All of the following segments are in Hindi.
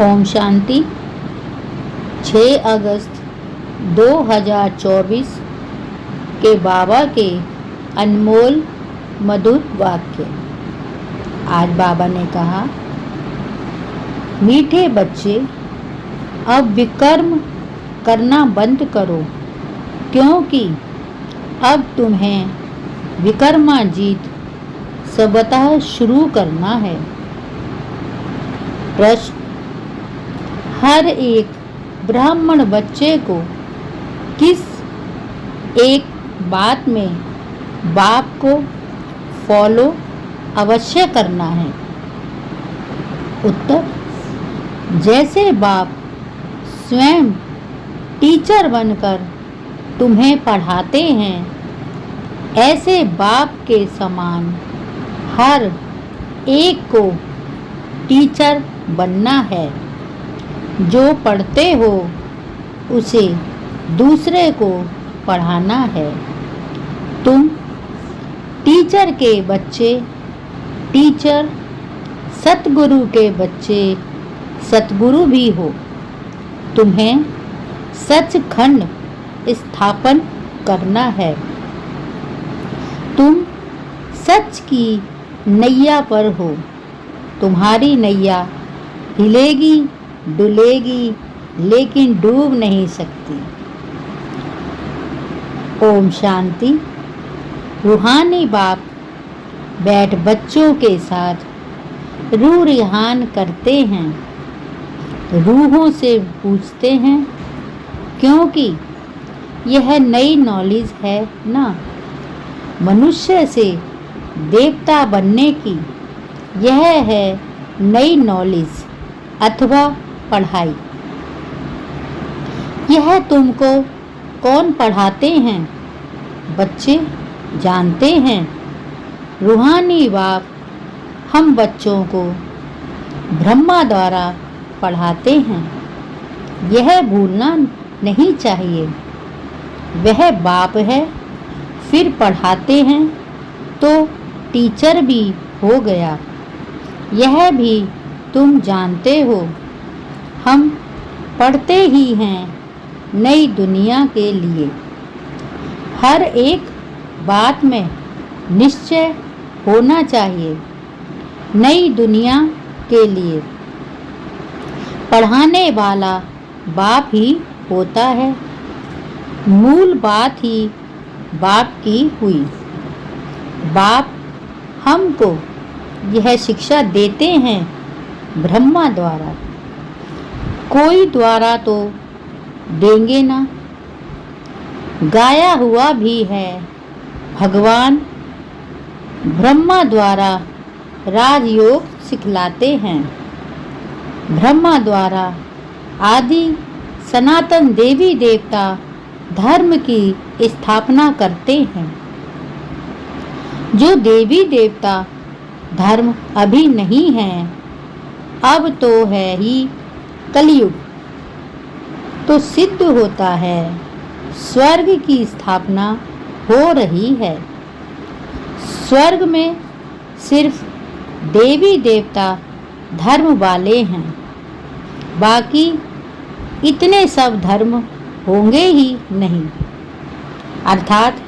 ओम शांति। 6 अगस्त 2024 के बाबा के अनमोल मधुर वाक्य। आज बाबा ने कहा, मीठे बच्चे, अब विकर्म करना बंद करो, क्योंकि अब तुम्हें विकर्माजीत सबतः शुरू करना है। प्रश्न: हर एक ब्राह्मण बच्चे को किस एक बात में बाप को फॉलो अवश्य करना है? उत्तर: जैसे बाप स्वयं टीचर बनकर तुम्हें पढ़ाते हैं, ऐसे बाप के समान हर एक को टीचर बनना है। जो पढ़ते हो उसे दूसरे को पढ़ाना है। तुम टीचर के बच्चे टीचर, सतगुरु के बच्चे सतगुरु भी हो। तुम्हें सचखंड स्थापन करना है। तुम सच की नैया पर हो। तुम्हारी नैया हिलेगी डुलेगी, लेकिन डूब नहीं सकती। ओम शांति। रूहानी बाप बैठ बच्चों के साथ रूह रिहान करते हैं, रूहों से पूछते हैं, क्योंकि यह नई नॉलेज है ना। मनुष्य से देवता बनने की यह है नई नॉलेज अथवा पढ़ाई। यह तुमको कौन पढ़ाते हैं? बच्चे जानते हैं। रूहानी बाप हम बच्चों को ब्रह्मा द्वारा पढ़ाते हैं। यह भूलना नहीं चाहिए। वह बाप है, फिर पढ़ाते हैं तो टीचर भी हो गया। यह भी तुम जानते हो। हम पढ़ते ही हैं नई दुनिया के लिए। हर एक बात में निश्चय होना चाहिए। नई दुनिया के लिए पढ़ाने वाला बाप ही होता है। मूल बात ही बाप की हुई। बाप हमको यह शिक्षा देते हैं ब्रह्मा द्वारा। कोई द्वारा तो देंगे ना। गाया हुआ भी है, भगवान ब्रह्मा द्वारा राजयोग सिखलाते हैं। ब्रह्मा द्वारा आदि सनातन देवी देवता धर्म की स्थापना करते हैं। जो देवी देवता धर्म अभी नहीं है, अब तो है ही कलयुग, तो सिद्ध होता है स्वर्ग की स्थापना हो रही है। स्वर्ग में सिर्फ देवी देवता धर्म वाले हैं, बाकी इतने सब धर्म होंगे ही नहीं, अर्थात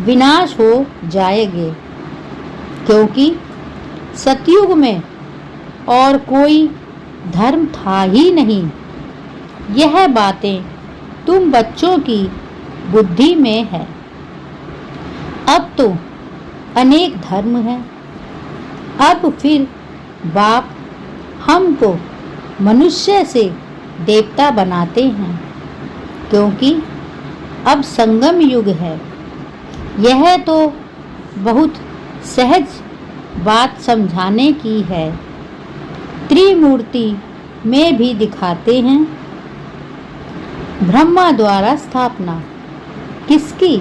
विनाश हो जाएंगे, क्योंकि सतयुग में और कोई धर्म था ही नहीं। यह बातें तुम बच्चों की बुद्धि में है। अब तो अनेक धर्म हैं। अब फिर बाप हमको मनुष्य से देवता बनाते हैं, क्योंकि अब संगम युग है। यह तो बहुत सहज बात समझाने की है। त्रिमूर्ति में भी दिखाते हैं। ब्रह्मा द्वारा स्थापना किसकी?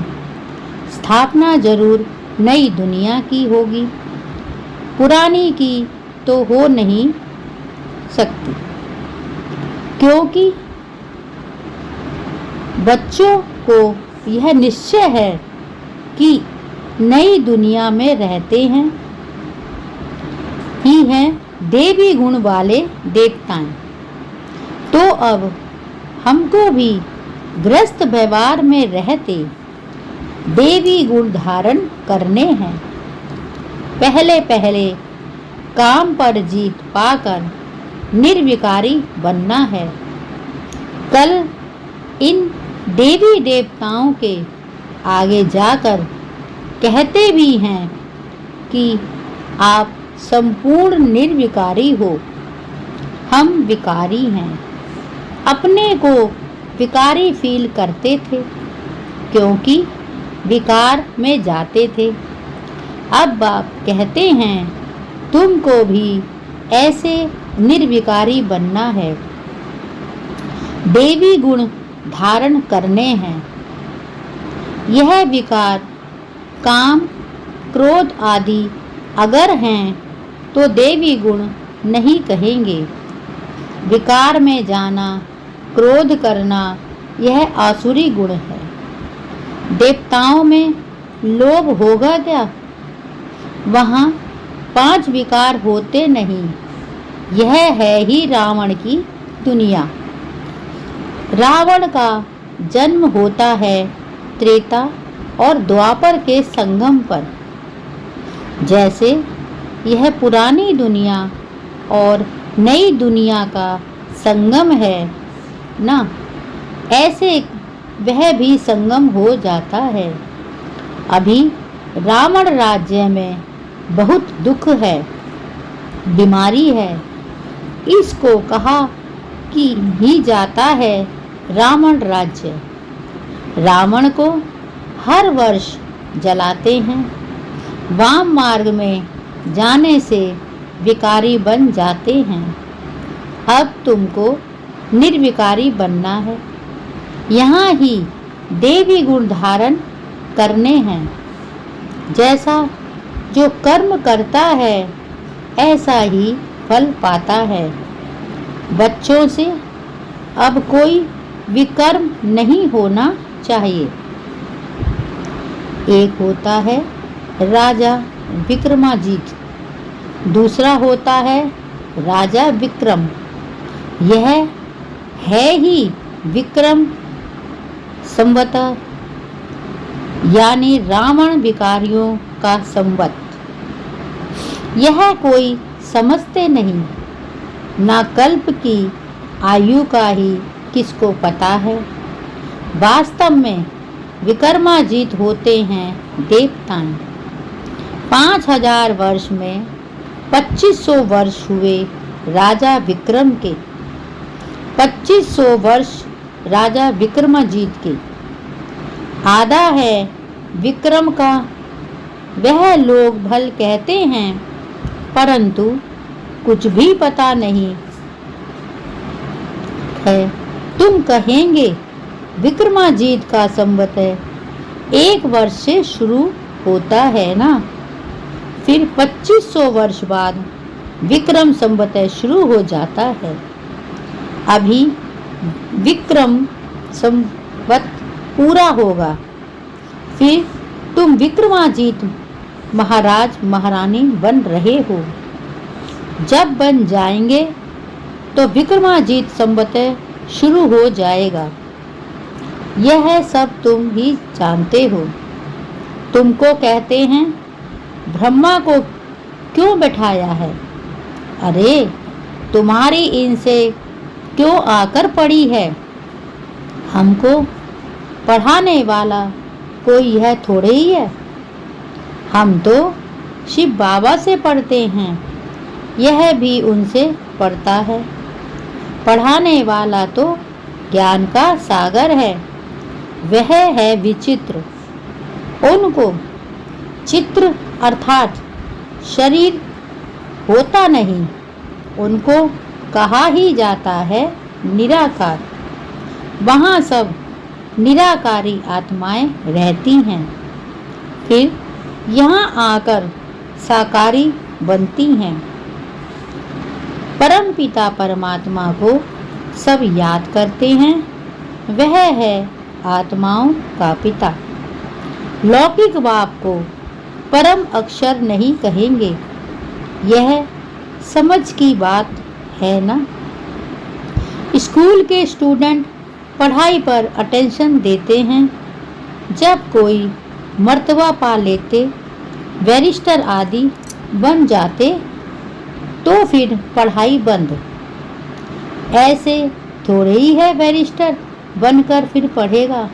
स्थापना जरूर नई दुनिया की होगी, पुरानी की तो हो नहीं सकती, क्योंकि बच्चों को यह निश्चय है कि नई दुनिया में रहते हैं ही हैं देवी गुण वाले देवताएं। तो अब हमको भी ग्रस्त व्यवहार में रहते देवी गुण धारण करने हैं। पहले पहले काम पर जीत पाकर निर्विकारी बनना है। कल इन देवी देवताओं के आगे जाकर कहते भी हैं कि आप संपूर्ण निर्विकारी हो, हम विकारी हैं। अपने को विकारी फील करते थे क्योंकि विकार में जाते थे। अब आप कहते हैं तुमको भी ऐसे निर्विकारी बनना है, देवी गुण धारण करने हैं। यह विकार काम क्रोध आदि अगर हैं तो देवी गुण नहीं कहेंगे। विकार में जाना, क्रोध करना यह आसुरी गुण है। देवताओं में लोभ होगा क्या? वहाँ 5 विकार होते नहीं। यह है ही रावण की दुनिया। रावण का जन्म होता है त्रेता और द्वापर के संगम पर। जैसे यह पुरानी दुनिया और नई दुनिया का संगम है ना, ऐसे वह भी संगम हो जाता है। अभी रावण राज्य में बहुत दुख है, बीमारी है। इसको कहा कि ही जाता है रावण राज्य। रावण को हर वर्ष जलाते हैं। वाम मार्ग में जाने से विकारी बन जाते हैं। अब तुमको निर्विकारी बनना है। यहाँ ही देवी गुण धारण करने हैं। जैसा जो कर्म करता है ऐसा ही फल पाता है। बच्चों से अब कोई विकर्म नहीं होना चाहिए। एक होता है राजा विक्रमाजीत, दूसरा होता है राजा विक्रम। यह है ही विक्रम संवत, यानी रावण विकारियों का संवत। यह कोई समझते नहीं, ना कल्प की आयु का ही किसको पता है। वास्तव में विक्रमाजीत होते हैं देवताएं। 5000 वर्ष में 2500 वर्ष हुए राजा विक्रम के, 2500 वर्ष राजा विक्रमाजीत के। आधा है विक्रम का। वह लोग भल कहते हैं परंतु कुछ भी पता नहीं है। तुम कहेंगे विक्रमाजीत का संवत 1 वर्ष से शुरू होता है ना, फिर 2500 वर्ष बाद विक्रम संवत शुरू हो जाता है। अभी विक्रम संवत पूरा होगा, फिर तुम विक्रमाजीत महाराज महारानी बन रहे हो। जब बन जाएंगे तो विक्रमाजीत संवत शुरू हो जाएगा। यह सब तुम ही जानते हो। तुमको कहते हैं ब्रह्मा को क्यों बैठाया है? अरे तुम्हारी इनसे क्यों आकर पड़ी है? हमको पढ़ाने वाला कोई यह थोड़े ही है। हम तो शिव बाबा से पढ़ते हैं, यह भी उनसे पढ़ता है। पढ़ाने वाला तो ज्ञान का सागर है, वह है विचित्र। उनको चित्र अर्थात शरीर होता नहीं, उनको कहा ही जाता है निराकार। वहाँ सब निराकारी आत्माएं रहती हैं, फिर यहाँ आकर साकारी बनती हैं। परम पिता परमात्मा को सब याद करते हैं, वह है आत्माओं का पिता। लौकिक बाप को परम अक्षर नहीं कहेंगे, यह समझ की बात है ना। स्कूल के स्टूडेंट पढ़ाई पर अटेंशन देते हैं, जब कोई मर्तबा पा लेते, बैरिस्टर आदि बन जाते, तो फिर पढ़ाई बंद। ऐसे थोड़े ही है बैरिस्टर बनकर फिर पढ़ेगा,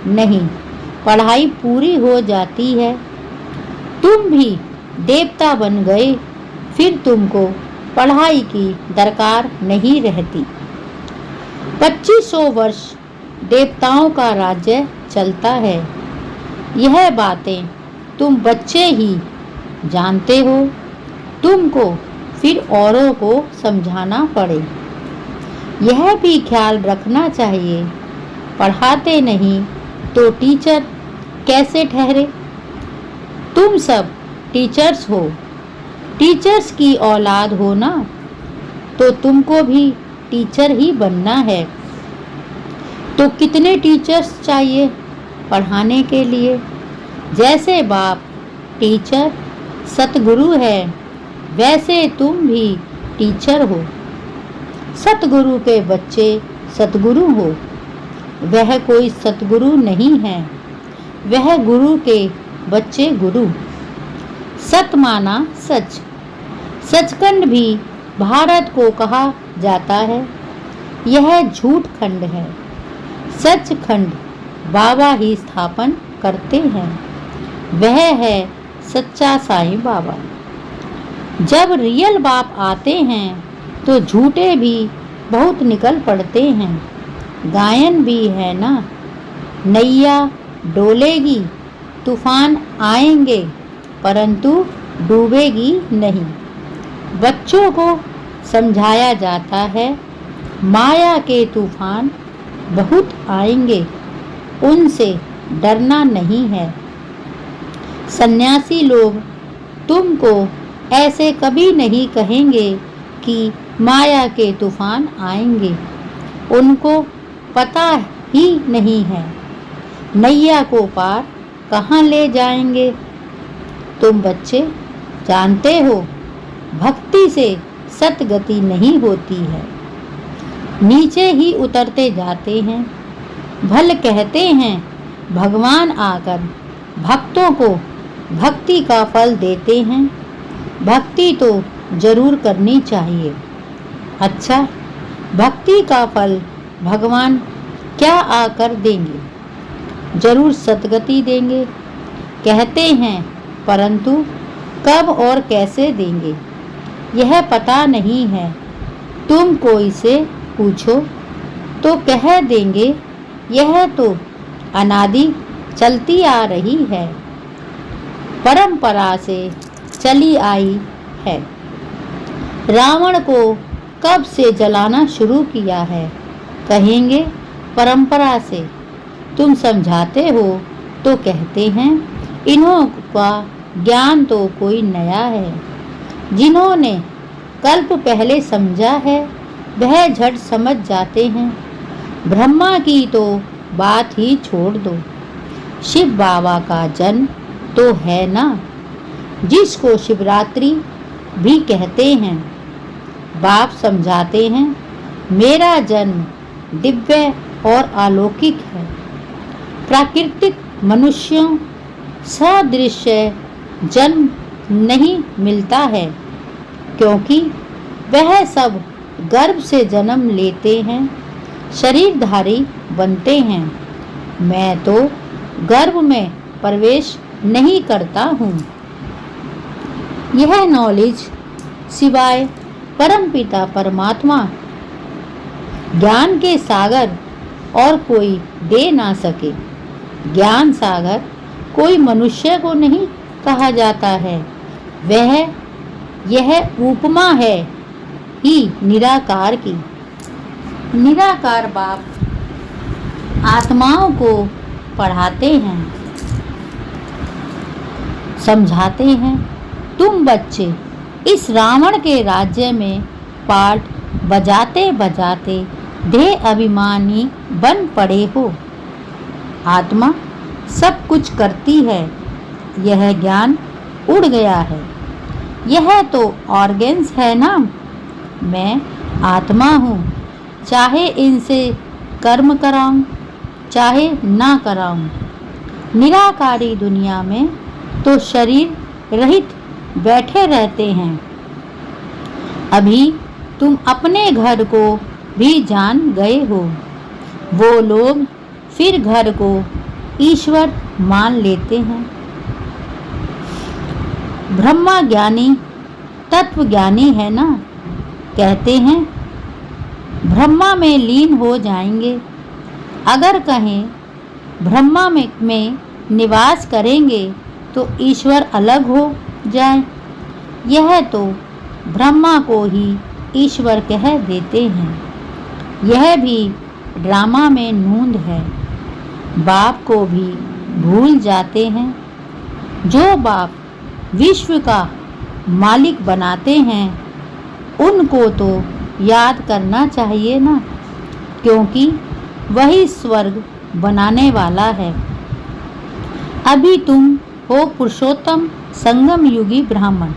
नहीं, पढ़ाई पूरी हो जाती है। तुम भी देवता बन गए, फिर तुमको पढ़ाई की दरकार नहीं रहती। 2500 वर्ष देवताओं का राज्य चलता है। यह बातें तुम बच्चे ही जानते हो, तुमको फिर औरों को समझाना पड़े। यह भी ख्याल रखना चाहिए, पढ़ाते नहीं तो टीचर कैसे ठहरे। तुम सब टीचर्स हो, टीचर्स की औलाद हो ना, तो तुमको भी टीचर ही बनना है। तो कितने टीचर्स चाहिए पढ़ाने के लिए? जैसे बाप टीचर सतगुरु है, वैसे तुम भी टीचर हो। सतगुरु के बच्चे सतगुरु हो। वह कोई सतगुरु नहीं है, वह गुरु के बच्चे गुरु। सत माना सच, सचखंड भी भारत को कहा जाता है। यह झूठ खंड है, सचखंड बाबा ही स्थापन करते हैं। वह है सच्चा साईं बाबा। जब रियल बाप आते हैं तो झूठे भी बहुत निकल पड़ते हैं। गायन भी है ना, नैया डोलेगी, तूफान आएंगे, परंतु डूबेगी नहीं। बच्चों को समझाया जाता है, माया के तूफान बहुत आएंगे, उनसे डरना नहीं है। सन्यासी लोग तुमको ऐसे कभी नहीं कहेंगे कि माया के तूफान आएंगे, उनको पता ही नहीं है नैया को पार कहाँ ले जाएंगे। तुम बच्चे जानते हो, भक्ति से सतगति नहीं होती है, नीचे ही उतरते जाते हैं। भल कहते हैं भगवान आकर भक्तों को भक्ति का फल देते हैं। भक्ति तो जरूर करनी चाहिए। अच्छा, भक्ति का फल भगवान क्या आकर देंगे? जरूर सतगति देंगे कहते हैं, परंतु कब और कैसे देंगे यह पता नहीं है। तुम कोई से पूछो तो कह देंगे यह तो अनादि चलती आ रही है, परंपरा से चली आई है। रावण को कब से जलाना शुरू किया है? कहेंगे परंपरा से। तुम समझाते हो तो कहते हैं इन्हों का ज्ञान तो कोई नया है। जिन्होंने कल्प पहले समझा है वह झट समझ जाते हैं। ब्रह्मा की तो बात ही छोड़ दो, शिव बाबा का जन्म तो है ना, जिसको शिवरात्रि भी कहते हैं। बाप समझाते हैं मेरा जन्म दिव्य और अलौकिक है। प्राकृतिक मनुष्यों सदृश्य जन्म नहीं मिलता है, क्योंकि वह सब गर्भ से जन्म लेते हैं, शरीरधारी बनते हैं। मैं तो गर्भ में प्रवेश नहीं करता हूँ। यह नॉलेज सिवाय परमपिता परमात्मा ज्ञान के सागर और कोई दे ना सके। ज्ञान सागर कोई मनुष्य को नहीं कहा जाता है, वह यह उपमा है ही निराकार की। निराकार बाप आत्माओं को पढ़ाते हैं, समझाते हैं। तुम बच्चे इस रावण के राज्य में पाठ बजाते बजाते देह अभिमानी बन पड़े हो। आत्मा सब कुछ करती है, यह ज्ञान उड़ गया है। यह तो ऑर्गेन्स है ना। मैं आत्मा हूँ, चाहे इनसे कर्म कराऊं, चाहे ना कराऊं। निराकारी दुनिया में तो शरीर रहित बैठे रहते हैं। अभी तुम अपने घर को भी जान गए हो। वो लोग फिर घर को ईश्वर मान लेते हैं। ब्रह्मा ज्ञानी तत्व ज्ञानी है ना, कहते हैं ब्रह्मा में लीन हो जाएंगे। अगर कहें ब्रह्मा में निवास करेंगे तो ईश्वर अलग हो जाए, यह तो ब्रह्मा को ही ईश्वर कह देते हैं। यह भी ड्रामा में नूंद है। बाप को भी भूल जाते हैं। जो बाप विश्व का मालिक बनाते हैं उनको तो याद करना चाहिए ना, क्योंकि वही स्वर्ग बनाने वाला है। अभी तुम हो पुरुषोत्तम संगम युगी ब्राह्मण।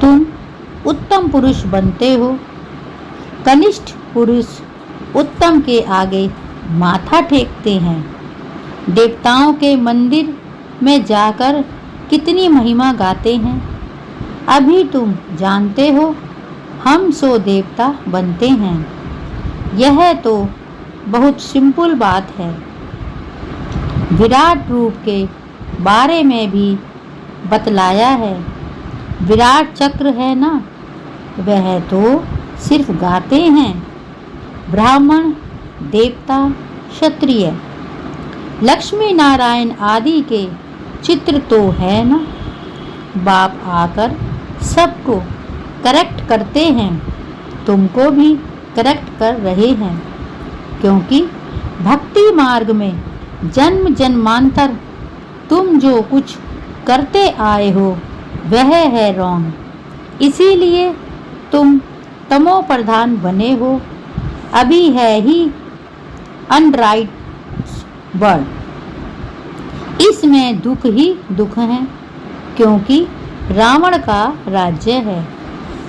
तुम उत्तम पुरुष बनते हो। कनिष्ठ पुरुष उत्तम के आगे माथा टेकते हैं। देवताओं के मंदिर में जाकर कितनी महिमा गाते हैं। अभी तुम जानते हो हम सो देवता बनते हैं। यह तो बहुत सिंपल बात है। विराट रूप के बारे में भी बतलाया है। विराट चक्र है ना, वह तो सिर्फ गाते हैं। ब्राह्मण, देवता, क्षत्रिय, लक्ष्मी नारायण आदि के चित्र तो है ना। बाप आकर सबको करेक्ट करते हैं। तुमको भी करेक्ट कर रहे हैं, क्योंकि भक्ति मार्ग में जन्म जन्मांतर तुम जो कुछ करते आए हो वह है रॉन्ग। इसीलिए तुम तमो प्रधान बने हो। अभी है ही अनराइट वर्ड। इसमें दुख ही दुख है, क्योंकि रावण का राज्य है,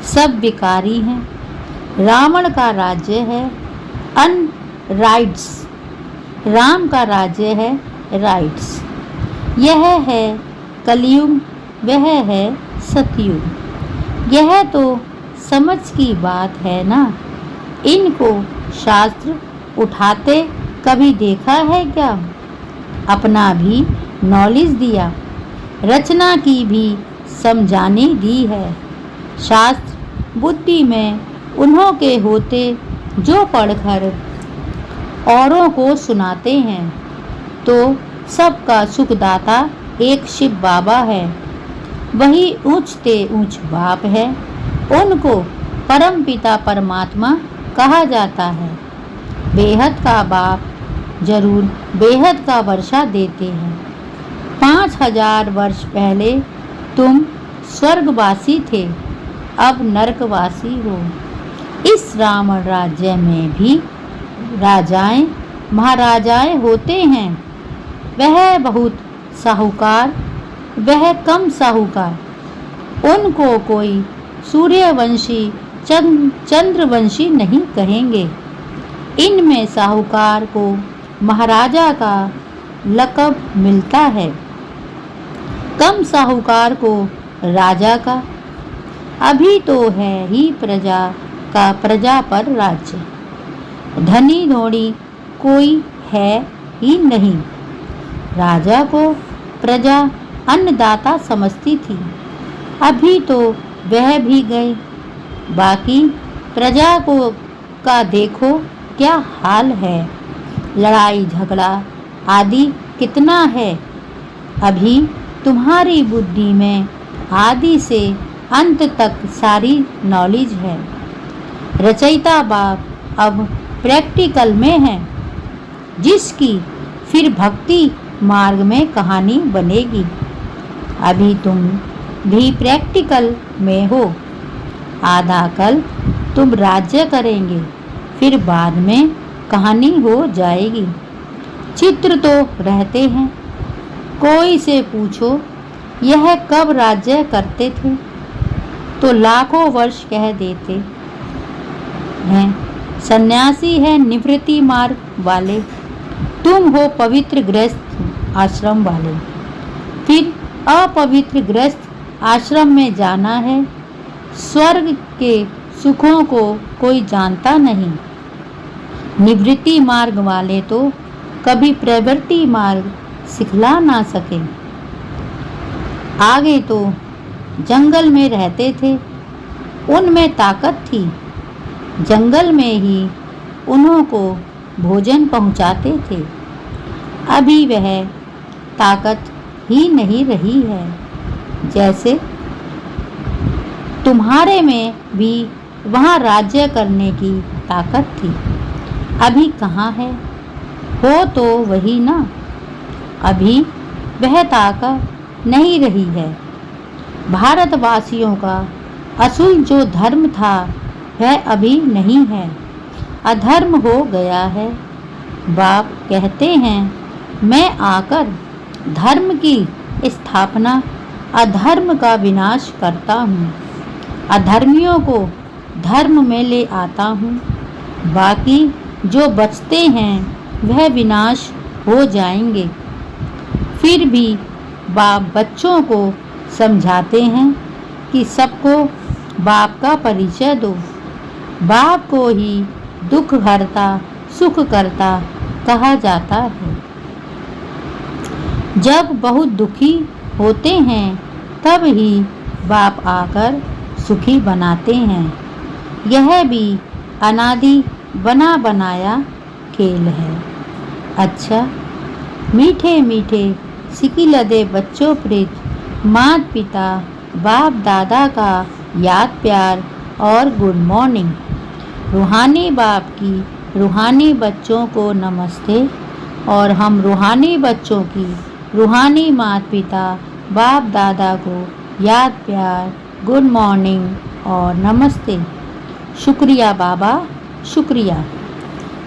सब विकारी हैं। रावण का राज्य है अनराइट्स, राम का राज्य है राइट्स। यह है कलयुग, वह है सतयुग। यह तो समझ की बात है ना। इनको शास्त्र उठाते कभी देखा है क्या? अपना भी नॉलेज दिया, रचना की भी समझानी दी है। शास्त्र बुद्धि में उन्हों के होते जो पढ़कर औरों को सुनाते हैं, तो सबका सुखदाता एक शिव बाबा है। वही ऊंचते ऊंच बाप है। उनको परम पिता परमात्मा कहा जाता है। बेहद का बाप जरूर बेहद का वर्षा देते हैं। 5000 वर्ष पहले तुम स्वर्गवासी थे, अब नरकवासी हो। इस रावण राज्य में भी राजाएं महाराजाएं होते हैं। वह बहुत साहूकार, वह कम साहूकार। उनको कोई सूर्यवंशी चंद्रवंशी नहीं कहेंगे। इनमें साहूकार को महाराजा का लक़ब मिलता है, कम साहूकार को राजा का। अभी तो है ही प्रजा का प्रजा पर राज्य। धनी धोनी कोई है ही नहीं। राजा को प्रजा अन्नदाता समझती थी, अभी तो वह भी गए। बाकी प्रजा को का देखो क्या हाल है। लड़ाई झगड़ा आदि कितना है। अभी तुम्हारी बुद्धि में आदि से अंत तक सारी नॉलेज है। रचयिता बाप अब प्रैक्टिकल में है, जिसकी फिर भक्ति मार्ग में कहानी बनेगी। अभी तुम भी प्रैक्टिकल में हो। आधा कल तुम राज्य करेंगे, फिर बाद में कहानी हो जाएगी। चित्र तो रहते हैं। कोई से पूछो यह कब राज्य करते थे, तो लाखों वर्ष कह देते हैं। सन्यासी है निवृत्ति मार्ग वाले, तुम हो पवित्र गृहस्थ आश्रम वाले। फिर अपवित्र गृहस्थ आश्रम में जाना है। स्वर्ग के सुखों को कोई जानता नहीं। निवृत्ति मार्ग वाले तो कभी प्रवृत्ति मार्ग सिखला ना सके। आगे तो जंगल में रहते थे, उनमें ताकत थी। जंगल में ही उन्हों को भोजन पहुंचाते थे। अभी वह ताकत ही नहीं रही है। जैसे तुम्हारे में भी वहाँ राज्य करने की ताकत थी, अभी कहाँ है? हो तो वही ना। अभी वह ताकत नहीं रही है। भारतवासियों का असूल जो धर्म था वह अभी नहीं है, अधर्म हो गया है। बाप कहते हैं, मैं आकर धर्म की स्थापना, अधर्म का विनाश करता हूँ। अधर्मियों को धर्म में ले आता हूँ। बाकी जो बचते हैं वह विनाश हो जाएंगे। फिर भी बाप बच्चों को समझाते हैं कि सबको बाप का परिचय दो। बाप को ही दुख हरता सुख करता कहा जाता है। जब बहुत दुखी होते हैं तब ही बाप आकर सुखी बनाते हैं। यह भी अनादि बना बनाया खेल है। अच्छा, मीठे मीठे सिकिलदे बच्चों प्रीत, माता पिता बाप दादा का याद प्यार और गुड मॉर्निंग। रूहानी बाप की रूहानी बच्चों को नमस्ते और हम रूहानी बच्चों की रूहानी माता पिता बाप दादा को याद प्यार गुड मॉर्निंग और नमस्ते। शुक्रिया बाबा, शुक्रिया।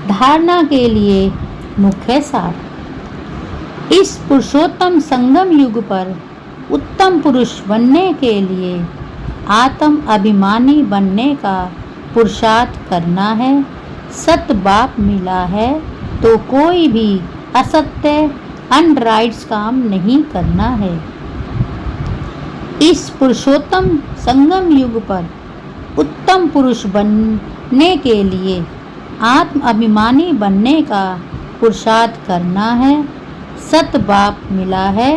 धारणा के लिए मुख्य सार। इस पुरुषोत्तम संगम युग पर उत्तम पुरुष बनने के लिए आत्म अभिमानी बनने का पुरुषार्थ करना है। सत बाप मिला है तो कोई भी असत्य अनराइट्स काम नहीं करना है। इस पुरुषोत्तम संगम युग पर उत्तम पुरुष बनने के लिए आत्म अभिमानी बनने का पुरुषार्थ करना है। सत बाप मिला है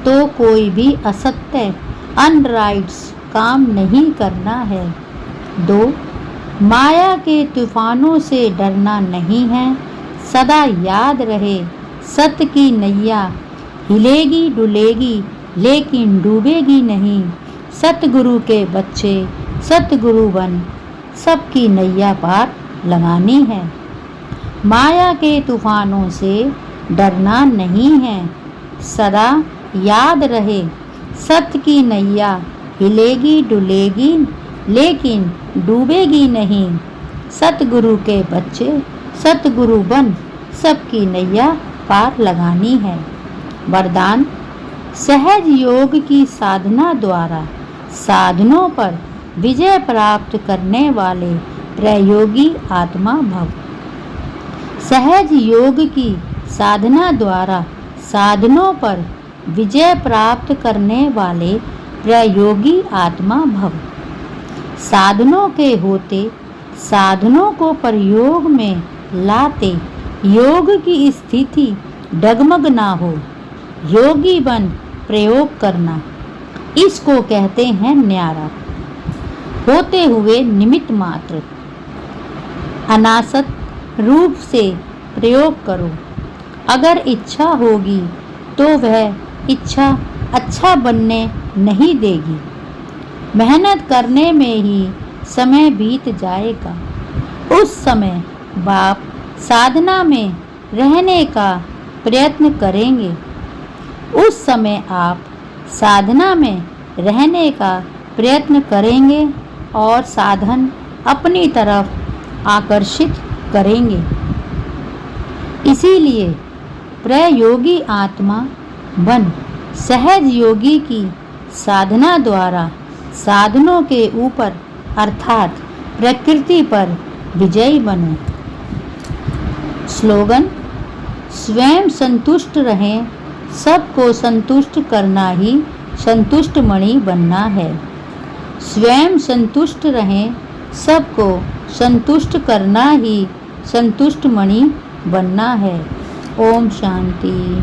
तो कोई भी असत्य अनराइट्स काम नहीं करना है। 2. माया के तूफानों से डरना नहीं है। सदा याद रहे सत्य की नैया हिलेगी डुलेगी लेकिन डूबेगी नहीं। सतगुरु के बच्चे सतगुरु बन सबकी नैया पार लगानी है। माया के तूफानों से डरना नहीं है। सदा याद रहे सत्य की नैया हिलेगी डुलेगी लेकिन डूबेगी नहीं। सतगुरु के बच्चे सतगुरु बन सबकी नैया पार लगानी है। वरदान। सहज योग की साधना द्वारा साधनों पर विजय प्राप्त करने वाले प्रयोगी आत्मा भव। सहज योग की साधना द्वारा साधनों पर विजय प्राप्त करने वाले प्रयोगी आत्मा भव। साधनों के होते साधनों को प्रयोग में लाते योग की स्थिति डगमग ना हो। योगी बन प्रयोग करना, इसको कहते हैं न्यारा। होते हुए निमित्त मात्र अनासत रूप से प्रयोग करो। अगर इच्छा होगी तो वह इच्छा अच्छा बनने नहीं देगी। मेहनत करने में ही समय बीत जाएगा। उस समय बाप साधना में रहने का प्रयत्न करेंगे। उस समय आप साधना में रहने का प्रयत्न करेंगे और साधन अपनी तरफ आकर्षित करेंगे। इसीलिए प्रयोगी आत्मा बन सहज योगी की साधना द्वारा साधनों के ऊपर अर्थात प्रकृति पर विजयी बनो। स्लोगन: स्वयं संतुष्ट रहें, सबको संतुष्ट करना ही संतुष्ट मणि बनना है। स्वयं संतुष्ट रहें, सबको संतुष्ट करना ही संतुष्ट मणि बनना है। ओम शांति।